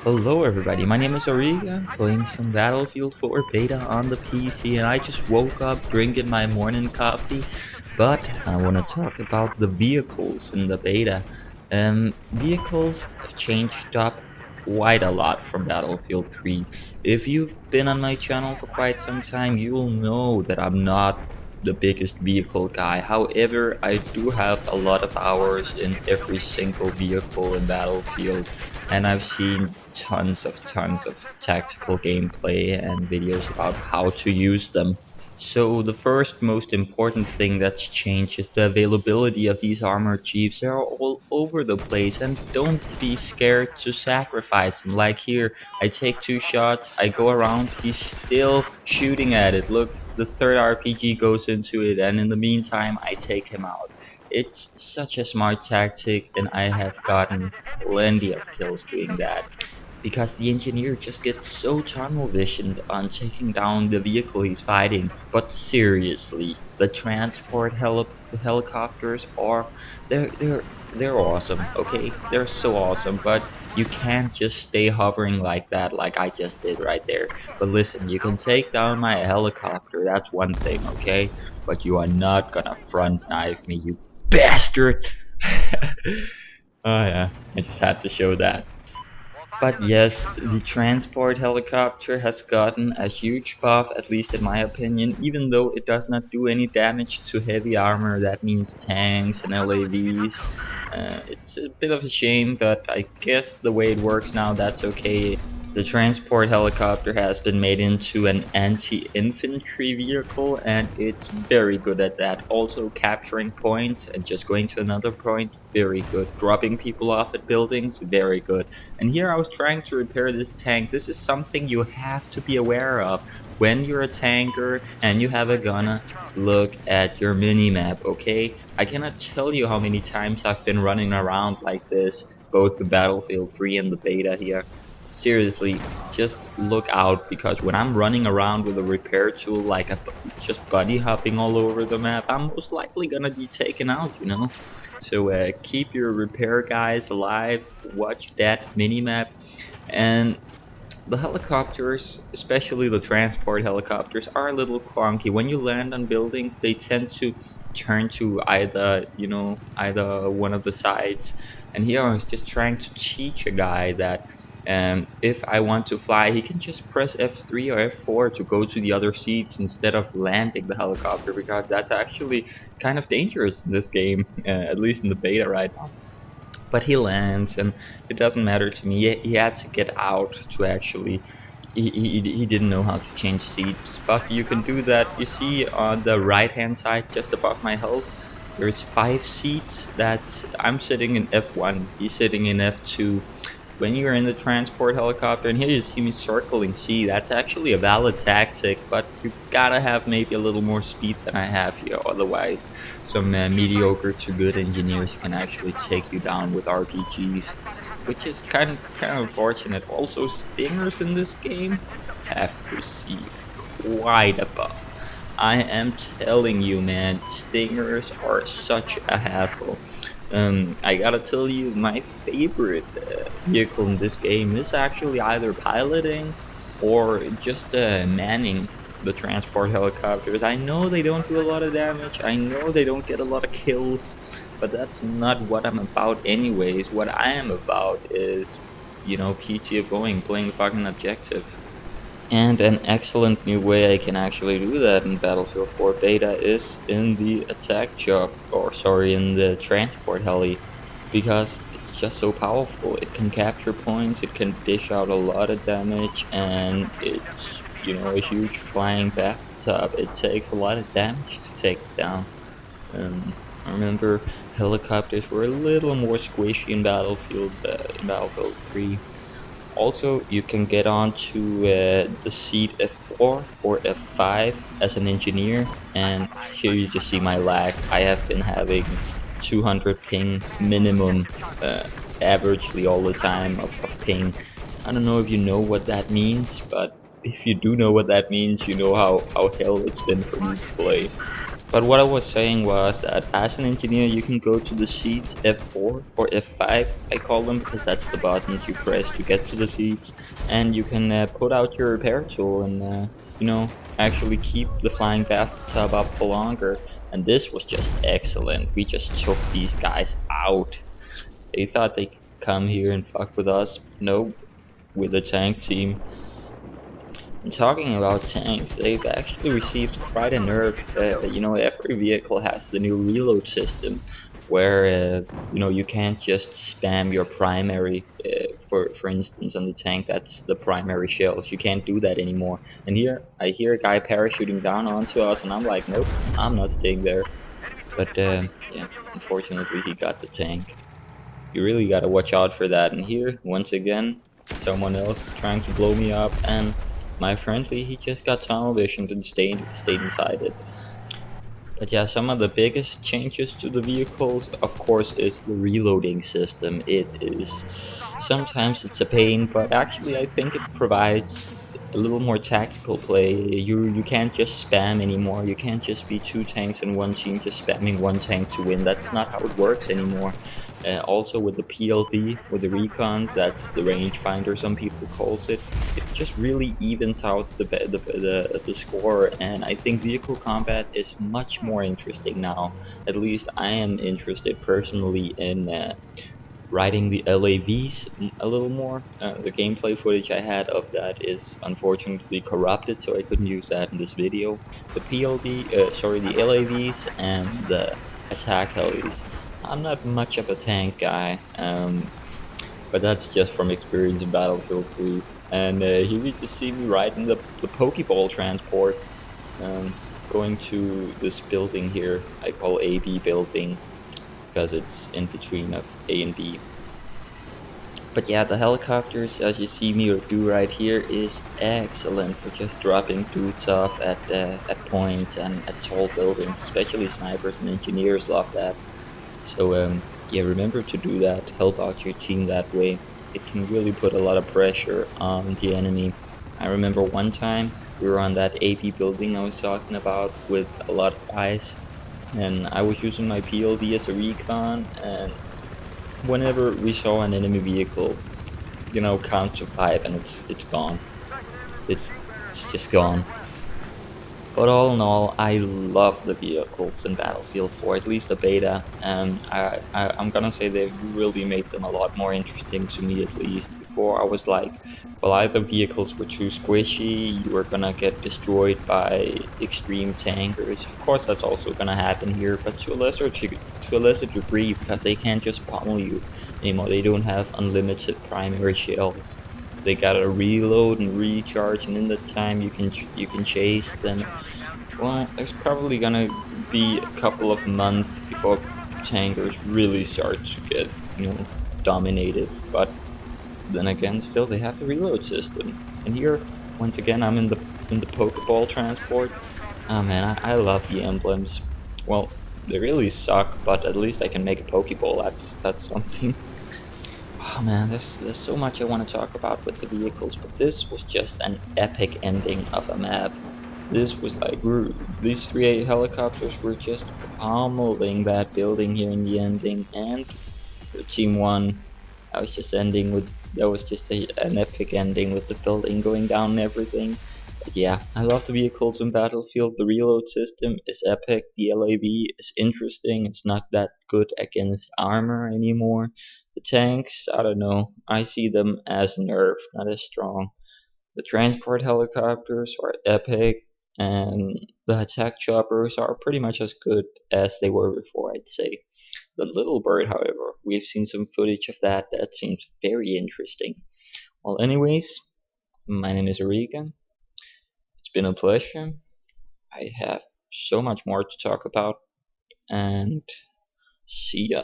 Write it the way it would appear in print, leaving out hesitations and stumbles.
Hello everybody, my name is Auriga, playing some Battlefield 4 beta on the PC, and I just woke up drinking my morning coffee, but I want to talk about the vehicles in the beta. Vehicles have changed up quite a lot from Battlefield 3. If you've been on my channel for quite some time, you will know that I'm not the biggest vehicle guy. However, I do have a lot of hours in every single vehicle in Battlefield, and I've seen tons of tactical gameplay and videos about how to use them. So the first most important thing that's changed is the availability of these armored jeeps. They're all over the place, and don't be scared to sacrifice them. Like here, I take 2 shots, I go around, he's still shooting at it. Look, the third RPG goes into it, and in the meantime I take him out. It's such a smart tactic, and I have gotten plenty of kills doing that, because the engineer just gets so tunnel visioned on taking down the vehicle he's fighting. But seriously, the transport helicopters are they're awesome. Okay, they're so awesome, but you can't just stay hovering like that, like I just did right there. But listen, you can take down my helicopter, that's one thing, okay? But you are not gonna front knife me, you bastard. Oh yeah, I just had to show that. But yes, the transport helicopter has gotten a huge buff, at least in my opinion, even though it does not do any damage to heavy armor, that means tanks and LAVs. It's a bit of a shame, but I guess the way it works now, that's okay. The transport helicopter has been made into an anti-infantry vehicle, and it's very good at that. Also capturing points and just going to another point, very good. Dropping people off at buildings, very good. And here I was trying to repair this tank. This is something you have to be aware of. When you're a tanker and you have a gunner, look at your minimap, okay? I cannot tell you how many times I've been running around like this, both the Battlefield 3 and the beta here. Seriously, just look out, because when I'm running around with a repair tool like just buddy hopping all over the map, I'm most likely gonna be taken out, you know? So keep your repair guys alive, watch that minimap, and the helicopters, especially the transport helicopters, are a little clunky. When you land on buildings, they tend to turn to either one of the sides. And here I was just trying to teach a guy that if I want to fly, he can just press F3 or F4 to go to the other seats instead of landing the helicopter, because that's actually kind of dangerous in this game, at least in the beta right now. But he lands, and it doesn't matter to me. He had to get out to actually. He didn't know how to change seats, but you can do that. You see on the right hand side, just above my health, there's 5 seats. That's I'm sitting in F1. He's sitting in F2. When you're in the transport helicopter, and here you see me circling C, that's actually a valid tactic, but you gotta have maybe a little more speed than I have here, otherwise some mediocre to good engineers can actually take you down with RPGs, which is kind of unfortunate. Also, stingers in this game have received quite a buff. I am telling you, man, stingers are such a hassle. I gotta tell you, my favorite vehicle in this game is actually either piloting or just manning the transport helicopters. I know they don't do a lot of damage, I know they don't get a lot of kills, but that's not what I'm about anyways. What I am about is, PTFOing, playing the fucking objective. And an excellent new way I can actually do that in Battlefield 4 beta is in the attack job, or sorry, in the transport heli, because it's just so powerful. It can capture points, it can dish out a lot of damage, and it's, a huge flying bathtub. It takes a lot of damage to take it down. I remember helicopters were a little more squishy in Battlefield 3. Also, you can get onto the seat F4 or F5 as an engineer, and here you just see my lag. I have been having 200 ping minimum, averagely all the time of ping. I don't know if you know what that means, but if you do know what that means, you know how hell it's been for me to play. But what I was saying was that as an engineer, you can go to the seats F4 or F5, I call them, because that's the buttons you press to get to the seats, and you can put out your repair tool and actually keep the flying bathtub up for longer. And this was just excellent. We just took these guys out. They thought they could come here and fuck with us. Nope, with the tank team. And talking about tanks, they've actually received quite a nerf. Every vehicle has the new reload system, where you can't just spam your primary. For instance, on the tank, that's the primary shells. You can't do that anymore. And here, I hear a guy parachuting down onto us, and I'm like, nope, I'm not staying there. But yeah, unfortunately, he got the tank. You really gotta watch out for that. And here, once again, someone else is trying to blow me up, and my friendly, he just got tunnel visioned and stayed inside it. But yeah, some of the biggest changes to the vehicles, of course, is the reloading system. It is sometimes it's a pain, but actually I think it provides a little more tactical play. You can't just spam anymore. You can't just be two tanks in one team just spamming one tank to win. That's not how it works anymore. Also with the PLB, with the recons, that's the rangefinder some people calls it just really evens out the score, and I think vehicle combat is much more interesting now. At least I am interested personally in riding the LAVs a little more. The gameplay footage I had of that is unfortunately corrupted, so I couldn't use that in this video. The LAVs and the attack helis. I'm not much of a tank guy, but that's just from experience in Battlefield 3. And here you just see me riding the Pokeball transport, going to this building here. I call AB building because it's in between of A and B. But yeah, the helicopters, as you see me do right here, is excellent for just dropping dudes off at points and at tall buildings. Especially snipers and engineers love that. So yeah, remember to do that. Help out your team that way. It can really put a lot of pressure on the enemy. I remember one time we were on that AP building I was talking about with a lot of guys, and I was using my PLD as a recon, and whenever we saw an enemy vehicle, count to 5 and it's gone. It's just gone. But all in all, I love the vehicles in Battlefield 4, at least the beta, and I'm gonna say they've really made them a lot more interesting to me at least. Before I was like, well, either vehicles were too squishy, you were gonna get destroyed by extreme tankers. Of course that's also gonna happen here, but to a lesser degree, because they can't just pummel you anymore. They don't have unlimited primary shells. They gotta reload and recharge, and in the time you can chase them. Well, there's probably gonna be a couple of months before tankers really start to get, dominated. But then again, still they have the reload system. And here, once again, I'm in the Pokeball transport. Oh man, I love the emblems. Well, they really suck, but at least I can make a Pokeball. That's something. Oh man, there's so much I want to talk about with the vehicles, but this was just an epic ending of a map. This was like these three helicopters were just pummeling that building here in the ending, and for Team One, that was just an epic ending with the building going down and everything. But yeah, I love the vehicles in Battlefield. The reload system is epic. The LAV is interesting. It's not that good against armor anymore. The tanks, I don't know. I see them as nerfed, not as strong. The transport helicopters are epic, and the attack choppers are pretty much as good as they were before, I'd say. The little bird, however, we've seen some footage of that. That seems very interesting. Well, anyways, my name is Auriga. It's been a pleasure. I have so much more to talk about, and see ya.